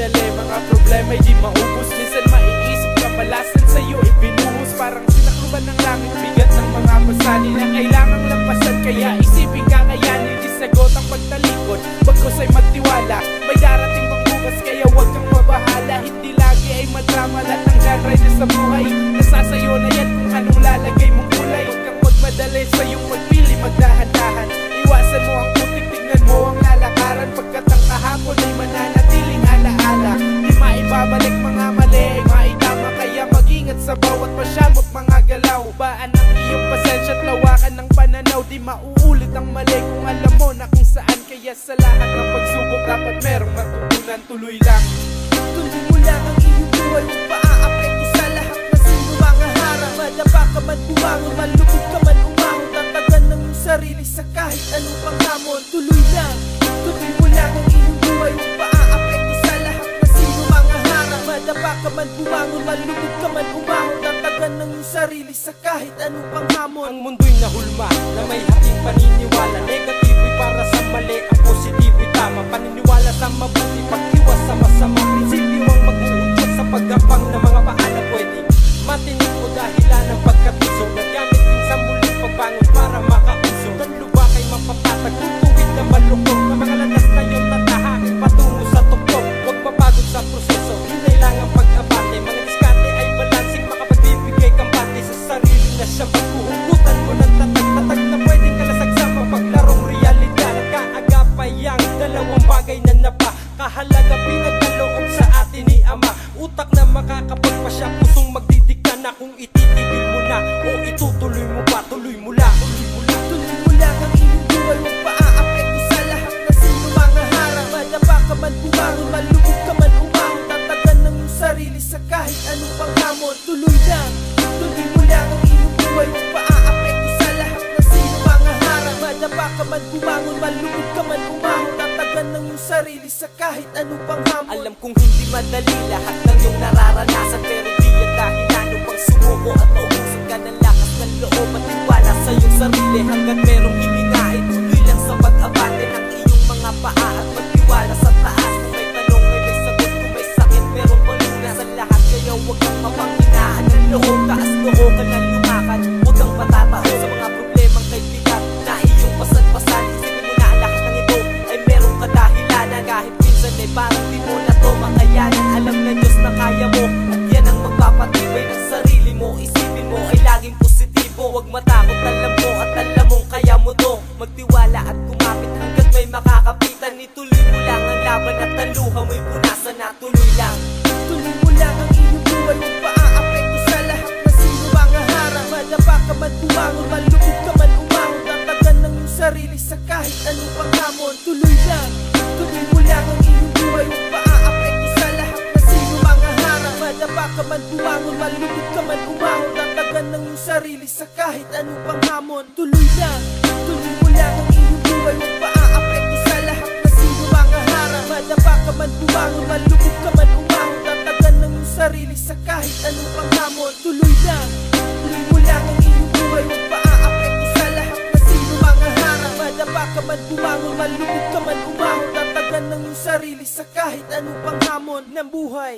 madali, mga problema'y di maubos. Minsan maiisip ka, malasan sa'yo ibinuhos. Parang sinakluban ng langit, bigat ng mga pasanin na kailangang lampasan. Kaya isipin kakayanin, di sagot ang pagtalikod, bagkus ay magtiwala. May darating pang bukas, kaya huwag kang mabahala. Hindi lagi ay madrama, lahat ng genre na sa buhay nasasayo na yan kung anong lalagay mong kulay. Huwag kang magmadali sa iyong magpili, magdahan-dahan. Iwasan mo ang putik, tignan mo ang lalakaran. Pagkat ang kahapon ay mananatiling alaala. Di maibabalik mga mali ay maitama. Kaya mag-ingat sa bawat pasyamot mga galaw. Baan ang iyong pasensya at lawakan ng pananaw. Di mauulit ang mali kung alam mo na kung saan. Kaya sa lahat ng pagsubok dapat merong matutunan. Tuloy lang, tuloy mo lang ang iyong buhay. Huwag pa-aapekto sa lahat na sino mga harang. Madapa ka man bumangon, malubog ka man umahon. Tatagan ng iyong sarili sa kahit anong panghamon. Tuloy lang, tuloy mo lang ang iyong buhay. Huwag pa-aapekto sa lahat na sino mga harang. Madapa ka man bumangon, malubog ka man umahon. Tatagan ng iyong sarili sa kahit anong panghamon. Ang mundo'y nahulma na may hating paniniwala. Negatibo'y para sa mali, ang positibo'y tama. Paniniwala sa mabuti, pag-iwas sa masama. Prinsipyo ang mag-uudyok sa paggapang ng mga paana pwede matinig o dahilan ng pagkapiso. Nagamit din sa muling pagbangon para makauso. Ang luba kay mapapatag, tutuwid na malukog. Ang mga landas na yun tatahain patungo sa tuktok. Huwag mapagod sa proseso, hinay lang ang pag-abante. Mga diskarte ay balansing, makapagbibigay kampante sa sarili na siyang paghuhugutan mo ng tatag-tatag na pwedeng kalasag sa mapaglarong realidad. Kaagapay ang dalawang bagay na napakahalaga, pinagkaloob sa atin ni Ama. Utak na makakapagpasya, pusong magdidikta na kung ititigil mo na o itutuloy mo pa. Tuloy mo lang, tuloy mo lang. Tuloy mo lang ang iyong buhay. Huwag pa-aapekto sa lahat na sino mga harang. Madapa ka man bumangon, malubog ka man umahon. Tatagan ng iyong sarili sa kahit anong panghamon. Tuloy lang, tuloy mo lang ang iyong buhay. Huwag pa-aapekto sa lahat na sino mga harang. Madapa ka man bumangon, malubog ka man umahon. Tatagan ng iyong sarili sa kahit anong panghamon. Alam kong hindi madali lahat ng iyong nararanasan, pero di yan dahilan upang sumuko at maubusan ka ng lakas ng loob at tiwala sa iyong sarili. Hanggat merong hiningain, tuloy lang sa pag-abante ng iyong mga paa at magtiwala sa taas. Kung may tanong ay may sagot, kung may sakit merong paluna sa lahat. Kaya huwag kang mapanghinaan ng loob, taas noo ka na lumakad. Huwag kang matatao sa mga problemang kay bigat na iyong pasan-pasan. Isipin mo na ang lahat ng ito ay merong kadahilanan. Kahit minsan ay parang di mo na to makayanan, alam na Diyos na kaya mo at yan ang magpapatibay ng sarili mo. Isipin mo ay laging positibo, huwag matakot, alam mo at alam mong kaya mo to. Magtiwala at kumapit hanggat may makakapitan. Ituloy mo lang ang laban at ang luha mo'y punasan na. Tuloy lang, tuloy mo lang ang iyong buhay. Huwag pa-aapekto sa lahat na sino mga harang. Madapa ka man bumangon, malubog ka man umahon. Tatagan ng iyong sarili sa kahit anong panghamon. Tuloy lang, tuloy mo lang ang iyong buhay. Huwag pa-aapekto sa lahat na sino mga harang. Madapa ka man bumangon, malubog ka man umahon. Tatagan ng iyong sarili sa kahit anong panghamon. Tuloy lang, tuloy mo lang ang iyong buhay. Huwag pa-aapekto sa lahat na sino mga harang. Madapa ka man bumangon, malubog ka man umahon. Tatagan ng iyong sarili sa kahit anong panghamon. Tuloy lang, tuloy mo lang ang iyong buhay. Huwag pa-aapekto sa lahat na sino mga harang. Madapa ka man bumangon, malubog ka man umahon. Tatagan ng iyong sarili sa kahit anong panghamon ng buhay.